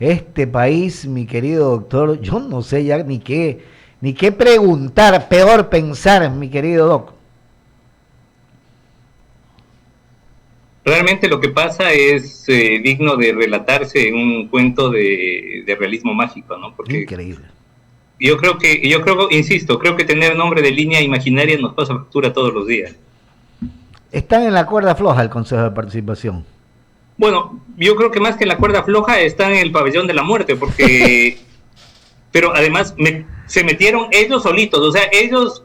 Este país, mi querido doctor, yo no sé ya ni qué preguntar, peor pensar, mi querido doc. Realmente lo que pasa es digno de relatarse en un cuento de realismo mágico, ¿no? Porque Increíble. insisto, creo que tener nombre de línea imaginaria nos pasa factura todos los días. Están en la cuerda floja el Consejo de Participación. Bueno, yo creo que más que en la cuerda floja está en el pabellón de la muerte, porque, pero además se metieron ellos solitos, o sea, ellos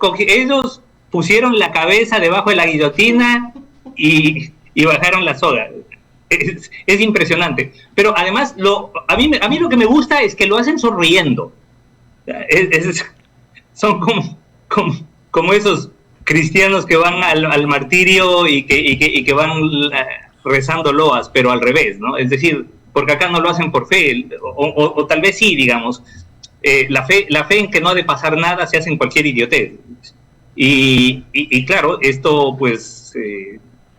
pusieron la cabeza debajo de la guillotina y bajaron la soga. Es impresionante. Pero además, a mí lo que me gusta es que lo hacen sonriendo. Es, son como esos cristianos que van al martirio y que van rezando loas, pero al revés, ¿no? Es decir, porque acá no lo hacen por fe, o tal vez sí, digamos. La fe en que no ha de pasar nada se hace en cualquier idiotez. Y claro, esto pues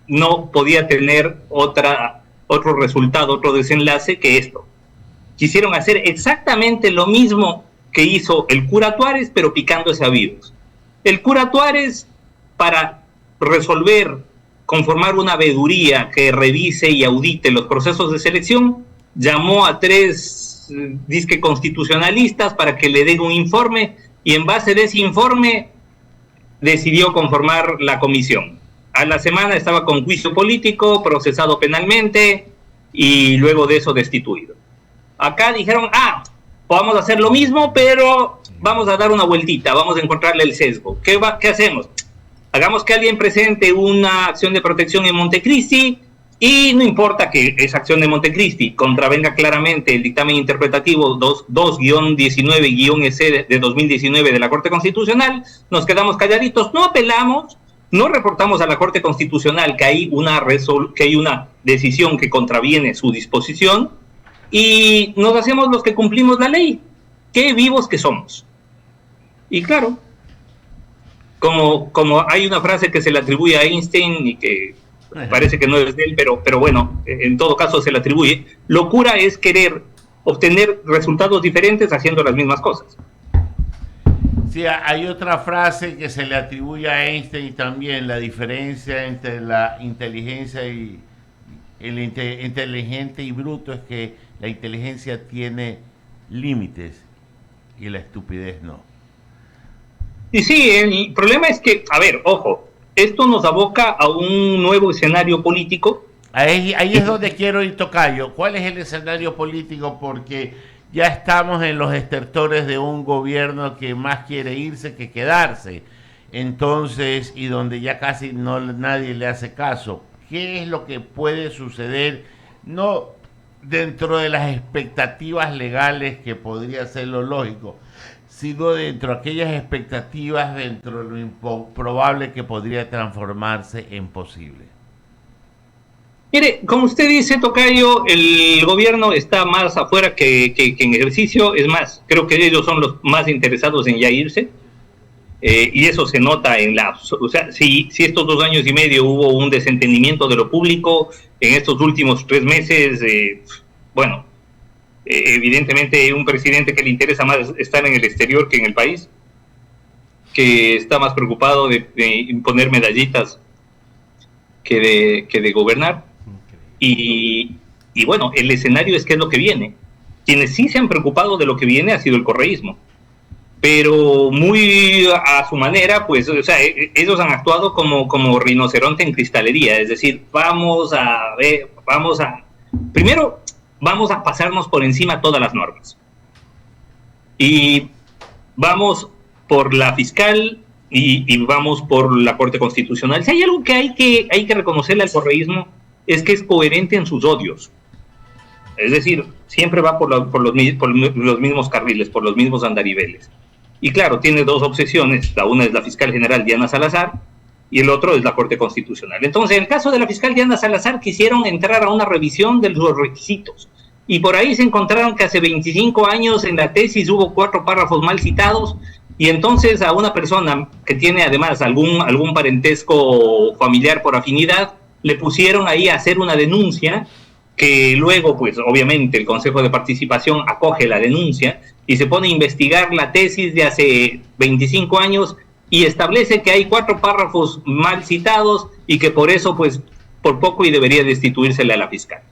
no podía tener otro resultado, otro desenlace que esto. Quisieron hacer exactamente lo mismo que hizo el cura Tuárez, pero picándose a virus. El cura Tuárez, para resolver, conformar una veeduría que revise y audite los procesos de selección, llamó a 3 disque constitucionalistas para que le den un informe y en base de ese informe decidió conformar la comisión. A la semana estaba con juicio político, procesado penalmente y luego de eso destituido. Acá dijeron, vamos a hacer lo mismo, pero vamos a dar una vueltita, vamos a encontrarle el sesgo. ¿Qué hacemos? Hagamos que alguien presente una acción de protección en Montecristi y no importa que esa acción de Montecristi contravenga claramente el dictamen interpretativo 2-19-EC de 2019 de la Corte Constitucional, nos quedamos calladitos, no apelamos, no reportamos a la Corte Constitucional que hay una decisión que contraviene su disposición y nos hacemos los que cumplimos la ley. Qué vivos que somos. Y claro, como hay una frase que se le atribuye a Einstein y que parece que no es de él, pero bueno, en todo caso se le atribuye, locura es querer obtener resultados diferentes haciendo las mismas cosas. Sí, hay otra frase que se le atribuye a Einstein también, la diferencia entre la inteligencia y el inteligente y bruto es que la inteligencia tiene límites y la estupidez no. Y sí, el problema es que, a ver, ojo, esto nos aboca a un nuevo escenario político. Ahí es donde quiero ir, tocayo. ¿Cuál es el escenario político? Porque ya estamos en los estertores de un gobierno que más quiere irse que quedarse. Entonces, y donde ya casi nadie le hace caso. ¿Qué es lo que puede suceder? No dentro de las expectativas legales, que podría ser lo lógico, sino dentro de aquellas expectativas, dentro de lo improbable que podría transformarse en posible. Mire, como usted dice, tocayo, el gobierno está más afuera que en ejercicio. Es más, creo que ellos son los más interesados en ya irse. Y eso se nota o sea, si estos 2 años y medio hubo un desentendimiento de lo público, en estos últimos 3 meses, bueno, evidentemente un presidente que le interesa más estar en el exterior que en el país, que está más preocupado de imponer medallitas que de gobernar. Y bueno, el escenario es qué es lo que viene. Quienes sí se han preocupado de lo que viene ha sido el correísmo, pero muy a su manera, pues, o sea, ellos han actuado como rinoceronte en cristalería, es decir, primero vamos a pasarnos por encima todas las normas y vamos por la fiscal y vamos por la Corte Constitucional. Si hay algo que hay que reconocerle al correísmo es que es coherente en sus odios, es decir, siempre va por los mismos carriles, por los mismos andariveles. Y claro, tiene 2 obsesiones, la una es la fiscal general Diana Salazar y el otro es la Corte Constitucional. Entonces, en el caso de la fiscal Diana Salazar, quisieron entrar a una revisión de los requisitos y por ahí se encontraron que hace 25 años en la tesis hubo 4 párrafos mal citados y entonces a una persona que tiene además algún parentesco familiar por afinidad, le pusieron ahí a hacer una denuncia que luego, pues obviamente el Consejo de Participación acoge la denuncia y se pone a investigar la tesis de hace 25 años y establece que hay 4 párrafos mal citados y que por eso, pues, por poco y debería destituírsele a la fiscal.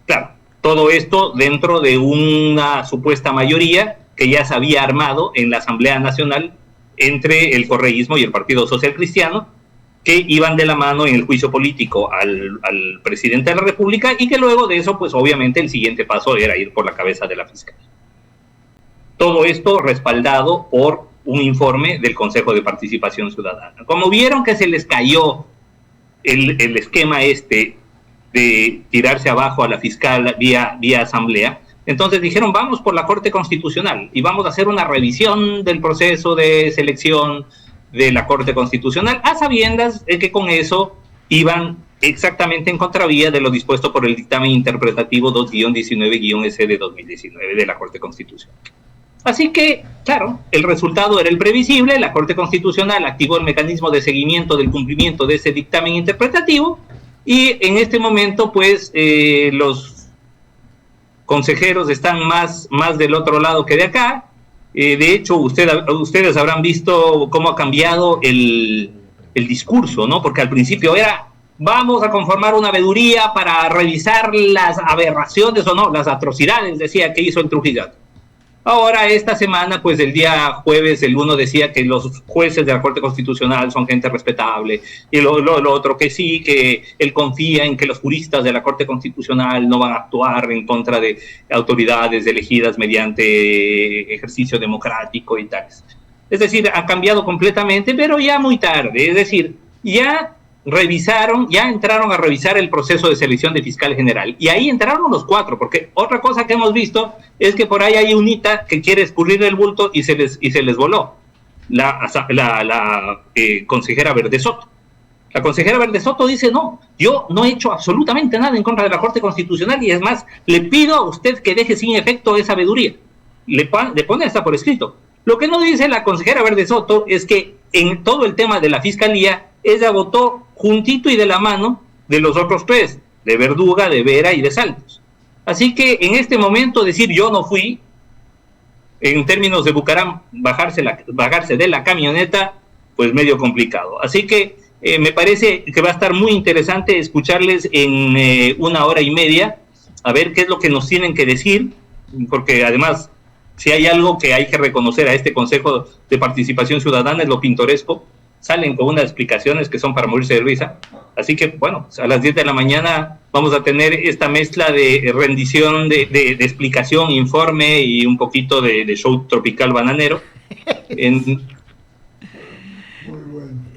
Claro, todo esto dentro de una supuesta mayoría que ya se había armado en la Asamblea Nacional entre el correísmo y el Partido Social Cristiano, que iban de la mano en el juicio político al presidente de la República y que luego de eso, pues obviamente el siguiente paso era ir por la cabeza de la fiscal. Todo esto respaldado por un informe del Consejo de Participación Ciudadana. Como vieron que se les cayó el esquema este de tirarse abajo a la fiscal vía asamblea, entonces dijeron vamos por la Corte Constitucional y vamos a hacer una revisión del proceso de selección de la Corte Constitucional, a sabiendas de que con eso iban exactamente en contravía de lo dispuesto por el dictamen interpretativo 2-19-S de 2019 de la Corte Constitucional. Así que, claro, el resultado era el previsible, la Corte Constitucional activó el mecanismo de seguimiento del cumplimiento de ese dictamen interpretativo y en este momento, pues, los consejeros están más del otro lado que de acá. De hecho, ustedes habrán visto cómo ha cambiado el discurso, ¿no? Porque al principio era, vamos a conformar una veeduría para revisar las aberraciones o no, las atrocidades, decía, que hizo el Trujillato. Ahora, esta semana, pues el día jueves, el uno decía que los jueces de la Corte Constitucional son gente respetable, y lo otro que sí, que él confía en que los juristas de la Corte Constitucional no van a actuar en contra de autoridades elegidas mediante ejercicio democrático y tal. Es decir, ha cambiado completamente, pero ya muy tarde. Es decir, ya entraron a revisar el proceso de selección de fiscal general. Y ahí entraron los 4, porque otra cosa que hemos visto es que por ahí hay unita que quiere escurrir el bulto y se les voló. La consejera Verde Soto. La consejera Verde Soto dice, no, yo no he hecho absolutamente nada en contra de la Corte Constitucional y es más, le pido a usted que deje sin efecto esa veeduría. Le pone hasta por escrito. Lo que no dice la consejera Verde Soto es que en todo el tema de la fiscalía, ella votó juntito y de la mano de los otros 3, de Verduga, de Vera y de Saltos. Así que en este momento decir yo no fui, en términos de Bucaram, bajarse de la camioneta, pues medio complicado. Así que me parece que va a estar muy interesante escucharles en 1 hora y media, a ver qué es lo que nos tienen que decir, porque además, si hay algo que hay que reconocer a este Consejo de Participación Ciudadana es lo pintoresco. Salen con unas explicaciones que son para morirse de risa. Así que, bueno, a las 10 de la mañana vamos a tener esta mezcla de rendición, de explicación, informe y un poquito de show tropical bananero.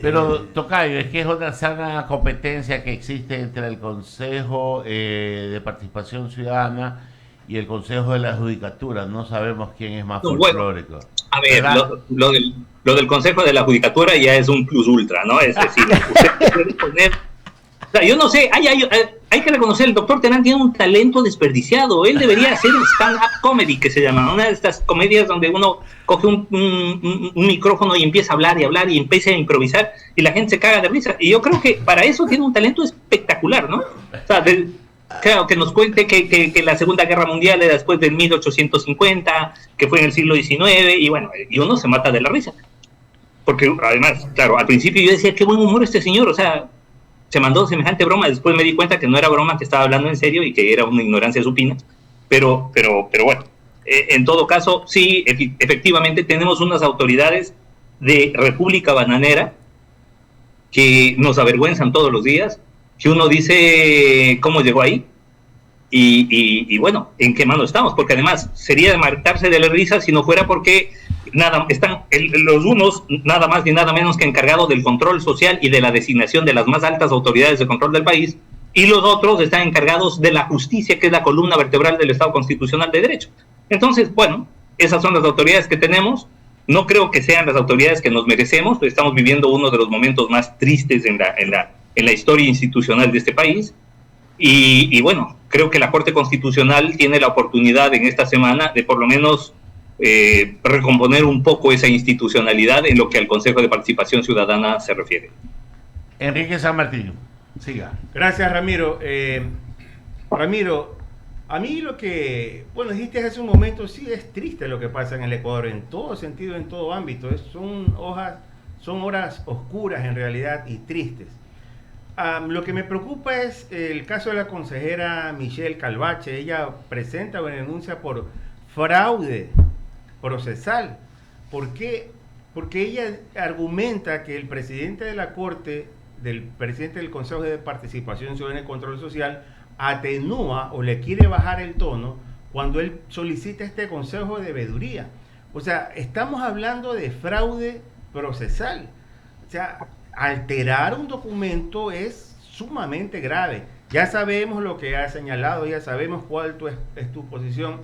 Pero, Tocayo, es que es una sana competencia que existe entre el Consejo de Participación Ciudadana y el Consejo de la Judicatura. No sabemos quién es más folclórico. A ver, lo del Consejo de la Judicatura ya es un plus ultra, ¿no? Es decir, usted puede poner... O sea, yo no sé, hay que reconocer, el doctor Terán tiene un talento desperdiciado. Él debería hacer un stand-up comedy, que se llama, una de estas comedias donde uno coge un micrófono y empieza a hablar y empieza a improvisar y la gente se caga de risa. Y yo creo que para eso tiene un talento espectacular, ¿no? O sea, claro, que nos cuente que la Segunda Guerra Mundial era después del 1850, que fue en el siglo XIX, y bueno, y uno se mata de la risa. Porque además, claro, al principio yo decía, qué buen humor este señor, o sea, se mandó semejante broma, después me di cuenta que no era broma, que estaba hablando en serio y que era una ignorancia supina, pero bueno, en todo caso, sí, efectivamente tenemos unas autoridades de República Bananera que nos avergüenzan todos los días, que uno dice cómo llegó ahí y bueno, en qué mano estamos, porque además sería de marcarse de la risa si no fuera porque los unos nada más ni nada menos que encargados del control social y de la designación de las más altas autoridades de control del país, y los otros están encargados de la justicia, que es la columna vertebral del Estado Constitucional de Derecho. Entonces, bueno, esas son las autoridades que tenemos. No creo que sean las autoridades que nos merecemos. Estamos viviendo uno de los momentos más tristes en la historia institucional de este país. Y bueno, creo que la Corte Constitucional tiene la oportunidad en esta semana de por lo menos recomponer un poco esa institucionalidad en lo que al Consejo de Participación Ciudadana se refiere. Enrique San Martín, siga. Gracias, Ramiro. Ramiro, a mí lo que, bueno, dijiste hace un momento, sí es triste lo que pasa en el Ecuador, en todo sentido, en todo ámbito. Son horas oscuras en realidad y tristes. Lo que me preocupa es el caso de la consejera Michelle Calvache. Ella presenta una denuncia por fraude procesal. ¿Por qué? Porque ella argumenta que el presidente de la Corte, del presidente del Consejo de Participación Ciudadana y Control Social, atenúa o le quiere bajar el tono cuando él solicita este consejo de veeduría. O sea, estamos hablando de fraude procesal. O sea, alterar un documento es sumamente grave. Ya sabemos lo que ha señalado, ya sabemos cuál es tu posición.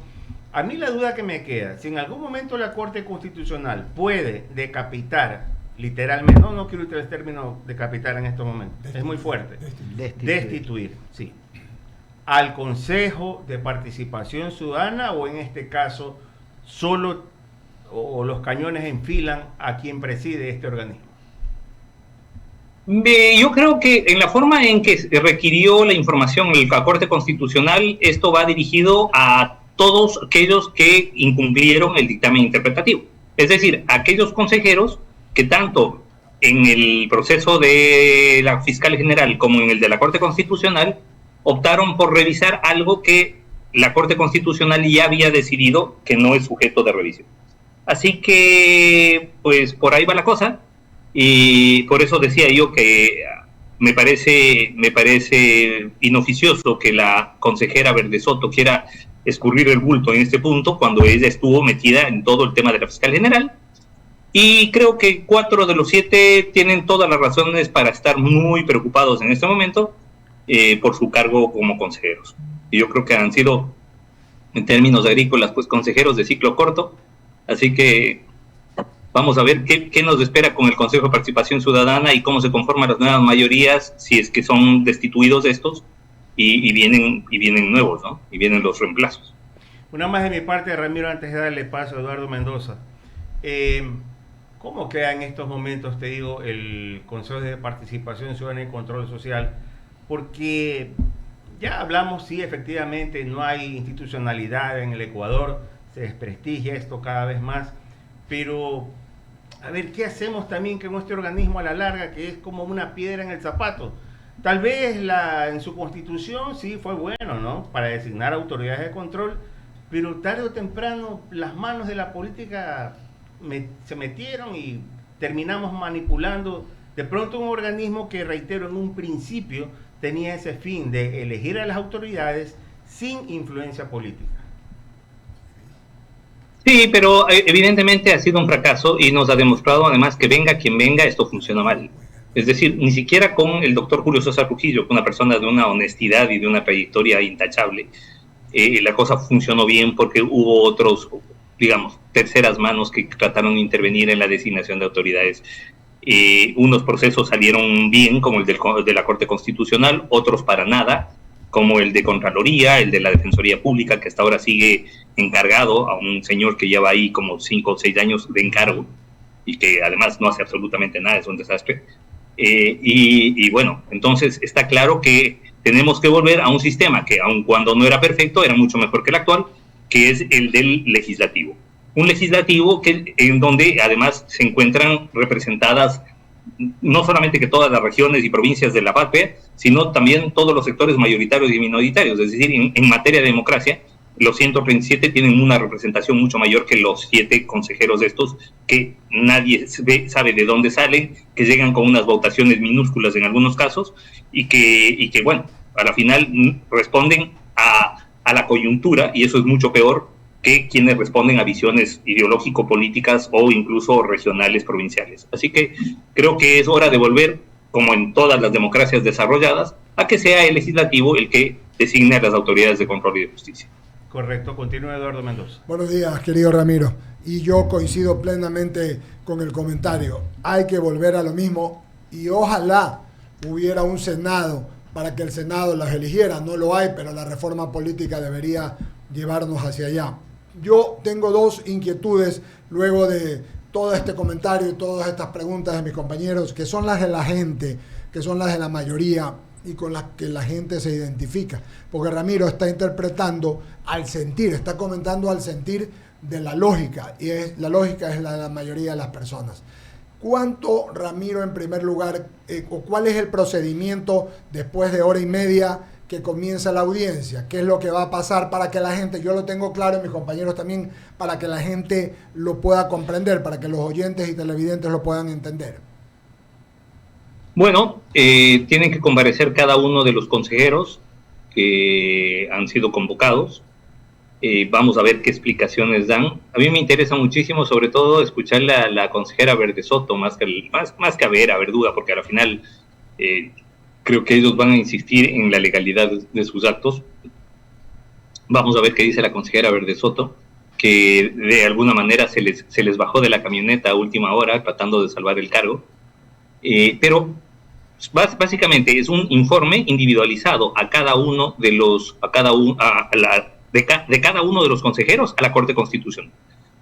A mí la duda que me queda, si en algún momento la Corte Constitucional puede decapitar, literalmente, no quiero utilizar el término decapitar en estos momentos, es muy fuerte, destituir, sí, al Consejo de Participación Ciudadana, o en este caso solo o los cañones enfilan a quien preside este organismo. Yo creo que en la forma en que requirió la información la Corte Constitucional, esto va dirigido a todos aquellos que incumplieron el dictamen interpretativo. Es decir, aquellos consejeros que tanto en el proceso de la fiscal general como en el de la Corte Constitucional optaron por revisar algo que la Corte Constitucional ya había decidido que no es sujeto de revisión. Así que, pues por ahí va la cosa. Y por eso decía yo que me parece inoficioso que la consejera Verde Soto quiera escurrir el bulto en este punto cuando ella estuvo metida en todo el tema de la fiscal general. Y creo que 4 de los 7 tienen todas las razones para estar muy preocupados en este momento por su cargo como consejeros. Y yo creo que han sido, en términos agrícolas, pues consejeros de ciclo corto. Así que vamos a ver qué nos espera con el Consejo de Participación Ciudadana y cómo se conforman las nuevas mayorías, si es que son destituidos estos y vienen nuevos, ¿no? Y vienen los reemplazos. Una más de mi parte, Ramiro, antes de darle paso a Eduardo Mendoza. ¿Cómo queda en estos momentos, te digo, el Consejo de Participación Ciudadana y Control Social? Porque ya hablamos, sí, efectivamente, no hay institucionalidad en el Ecuador, se desprestigia esto cada vez más, pero a ver, ¿qué hacemos también con este organismo a la larga, que es como una piedra en el zapato? Tal vez en su constitución sí fue bueno, ¿no?, para designar autoridades de control, pero tarde o temprano las manos de la política se metieron y terminamos manipulando de pronto un organismo que, reitero, en un principio tenía ese fin de elegir a las autoridades sin influencia política. Sí, pero evidentemente ha sido un fracaso y nos ha demostrado además que venga quien venga, esto funciona mal. Es decir, ni siquiera con el doctor Julio César Trujillo, una persona de una honestidad y de una trayectoria intachable, la cosa funcionó bien porque hubo otros, digamos, terceras manos que trataron de intervenir en la designación de autoridades. Unos procesos salieron bien, como el de la Corte Constitucional, otros para nada, como el de Contraloría, el de la Defensoría Pública, que hasta ahora sigue encargado a un señor que lleva ahí como 5 o 6 años de encargo y que además no hace absolutamente nada, es un desastre. Y bueno, entonces está claro que tenemos que volver a un sistema que, aun cuando no era perfecto, era mucho mejor que el actual, que es el del legislativo. Un legislativo en donde además se encuentran representadas no solamente que todas las regiones y provincias de la patria, sino también todos los sectores mayoritarios y minoritarios. Es decir, en materia de democracia, los 137 tienen una representación mucho mayor que los 7 consejeros de estos, que nadie sabe de dónde salen, que llegan con unas votaciones minúsculas en algunos casos, y que bueno, a la final responden a la coyuntura, y eso es mucho peor que quienes responden a visiones ideológico-políticas o incluso regionales, provinciales. Así que creo que es hora de volver, como en todas las democracias desarrolladas, a que sea el legislativo el que designe a las autoridades de control y de justicia. Correcto, continúa Eduardo Mendoza. Buenos días, querido Ramiro. Y yo coincido plenamente con el comentario. Hay que volver a lo mismo y ojalá hubiera un Senado para que el Senado las eligiera. No lo hay, pero la reforma política debería llevarnos hacia allá. Yo tengo 2 inquietudes luego de todo este comentario y todas estas preguntas de mis compañeros, que son las de la gente, que son las de la mayoría, y con las que la gente se identifica. Porque Ramiro está interpretando al sentir, está comentando al sentir de la lógica, y la lógica es la de la mayoría de las personas. ¿Cuánto, Ramiro, en primer lugar, o cuál es el procedimiento después de hora y media que comienza la audiencia? ¿Qué es lo que va a pasar para que la gente, yo lo tengo claro y mis compañeros también, para que la gente lo pueda comprender, para que los oyentes y televidentes lo puedan entender? Bueno, tienen que comparecer cada uno de los consejeros que han sido convocados. Vamos a ver qué explicaciones dan. A mí me interesa muchísimo, sobre todo, escuchar la consejera Verde Soto, más que a Verduga, porque al final creo que ellos van a insistir en la legalidad de sus actos. Vamos a ver qué dice la consejera Verde Soto, que de alguna manera se les bajó de la camioneta a última hora tratando de salvar el cargo. Pero básicamente es un informe individualizado a cada uno de los, de cada uno de los consejeros a la Corte Constitucional.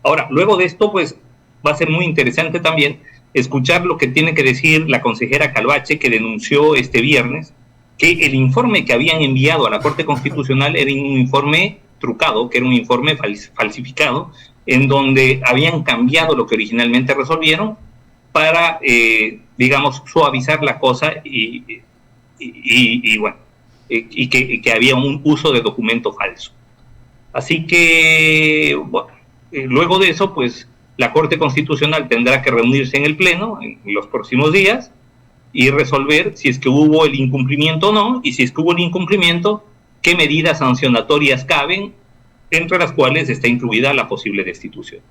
Ahora, luego de esto, pues va a ser muy interesante también escuchar lo que tiene que decir la consejera Calvache, que denunció este viernes que el informe que habían enviado a la Corte Constitucional era un informe trucado, que era un informe falsificado, en donde habían cambiado lo que originalmente resolvieron para, digamos, suavizar la cosa y que había un uso de documento falso. Así que, bueno, luego de eso, pues, la Corte Constitucional tendrá que reunirse en el Pleno en los próximos días y resolver si es que hubo el incumplimiento o no, y si es que hubo el incumplimiento, qué medidas sancionatorias caben, entre las cuales está incluida la posible destitución.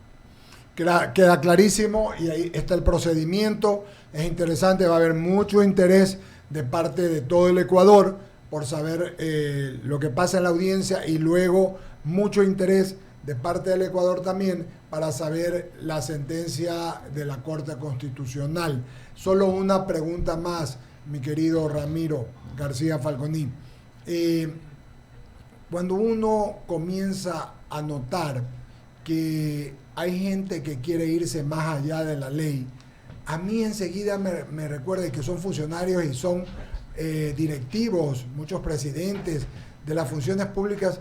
Queda clarísimo, y ahí está el procedimiento. Es interesante, va a haber mucho interés de parte de todo el Ecuador por saber lo que pasa en la audiencia, y luego mucho interés de parte del Ecuador también para saber la sentencia de la Corte Constitucional. Solo una pregunta más, mi querido Ramiro García Falconi. Cuando uno comienza a notar que hay gente que quiere irse más allá de la ley, a mí enseguida me recuerda que son funcionarios y son directivos, muchos presidentes de las funciones públicas,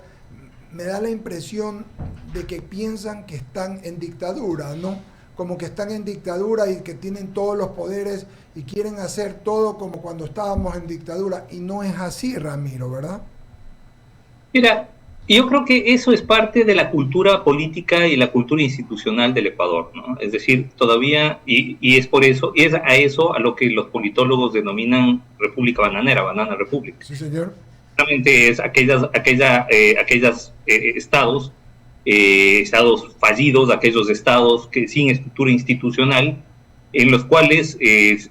me da la impresión de que piensan que están en dictadura, ¿no? Como que están en dictadura y que tienen todos los poderes y quieren hacer todo como cuando estábamos en dictadura, y no es así, Ramiro, ¿verdad? Mira, yo creo que eso es parte de la cultura política y la cultura institucional del Ecuador, ¿no? Es decir, todavía, y es por eso, y es a eso a lo que los politólogos denominan República Bananera, Banana Republic. Sí, señor. Realmente es aquellos estados fallidos, aquellos estados que sin estructura institucional, en los cuales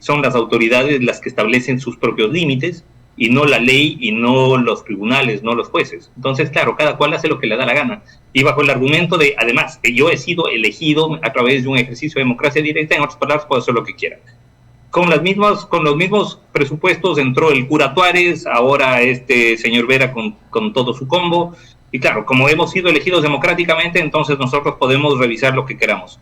son las autoridades las que establecen sus propios límites, y no la ley, y no los tribunales, no los jueces. Entonces, claro, cada cual hace lo que le da la gana. Y bajo el argumento de, además, que yo he sido elegido a través de un ejercicio de democracia directa, en otras palabras, puedo hacer lo que quiera. Con los mismos presupuestos entró el cura Tuárez, ahora este señor Vera con todo su combo. Y claro, como hemos sido elegidos democráticamente, entonces nosotros podemos revisar lo que queramos.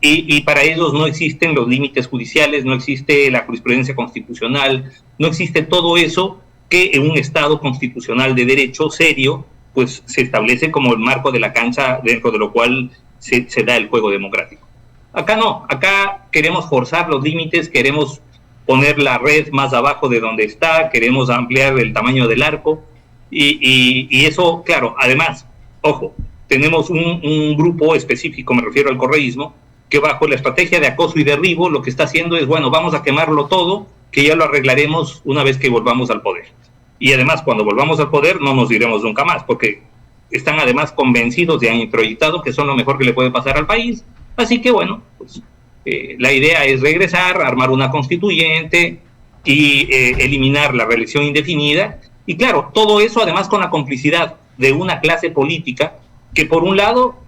Y para ellos no existen los límites judiciales, no existe la jurisprudencia constitucional, no existe todo eso que en un Estado constitucional de derecho serio, pues se establece como el marco de la cancha dentro de lo cual se da el juego democrático. Acá no, acá queremos forzar los límites, queremos poner la red más abajo de donde está, queremos ampliar el tamaño del arco, y eso, claro, además, ojo, tenemos un grupo específico, me refiero al correísmo, que bajo la estrategia de acoso y derribo lo que está haciendo es, bueno, vamos a quemarlo todo, que ya lo arreglaremos una vez que volvamos al poder. Y además, cuando volvamos al poder, no nos iremos nunca más, porque están además convencidos y han introyectado que son lo mejor que le puede pasar al país. Así que, bueno, pues, la idea es regresar, armar una constituyente y eliminar la reelección indefinida. Y claro, todo eso además con la complicidad de una clase política que, por un lado,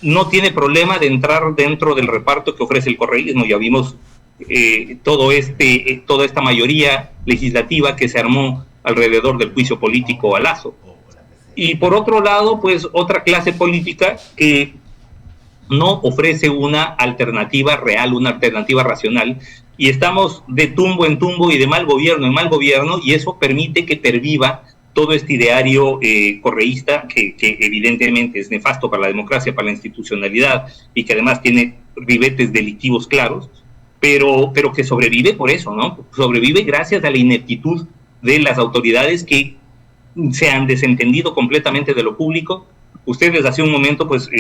no tiene problema de entrar dentro del reparto que ofrece el correísmo. Ya vimos toda esta mayoría legislativa que se armó alrededor del juicio político a Lazo. Y por otro lado, pues otra clase política que no ofrece una alternativa real, una alternativa racional, y estamos de tumbo en tumbo y de mal gobierno en mal gobierno, y eso permite que perviva todo este ideario correísta que evidentemente es nefasto para la democracia, para la institucionalidad, y que además tiene ribetes delictivos claros, pero que sobrevive por eso, ¿no? Sobrevive gracias a la ineptitud de las autoridades que se han desentendido completamente de lo público. Ustedes hace un momento, pues,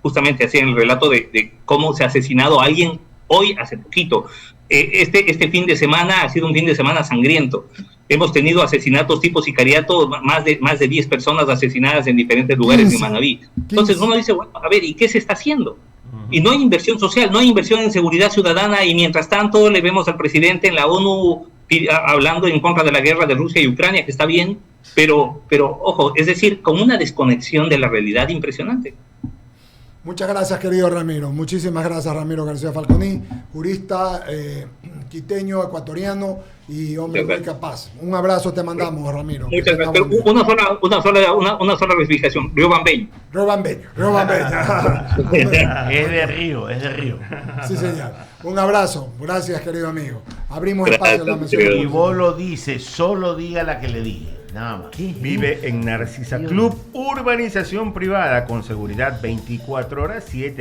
justamente hacían el relato de cómo se ha asesinado a alguien hoy, hace poquito. Este fin de semana ha sido un fin de semana sangriento. Hemos tenido asesinatos tipo sicariato, más de 10 personas asesinadas en diferentes lugares de Manabí. Entonces uno dice, bueno, a ver, ¿y qué se está haciendo? Y no hay inversión social, no hay inversión en seguridad ciudadana, y mientras tanto le vemos al presidente en la ONU hablando en contra de la guerra de Rusia y Ucrania, que está bien, pero ojo, es decir, con una desconexión de la realidad impresionante. Muchas gracias, querido Ramiro. Muchísimas gracias, Ramiro García Falconi, jurista quiteño, ecuatoriano y hombre muy capaz. Un abrazo te mandamos, Ramiro. Muchas gracias. Una sola verificación. Río Bambeño. Río Bambeño. Es de Río. Sí, señor. Un abrazo. Gracias, querido amigo. Abrimos espacio en la mención. Y vos lo dices, solo diga la que le dije. Nada más. Vive en Narcisa Club, urbanización privada con seguridad 24 horas, 7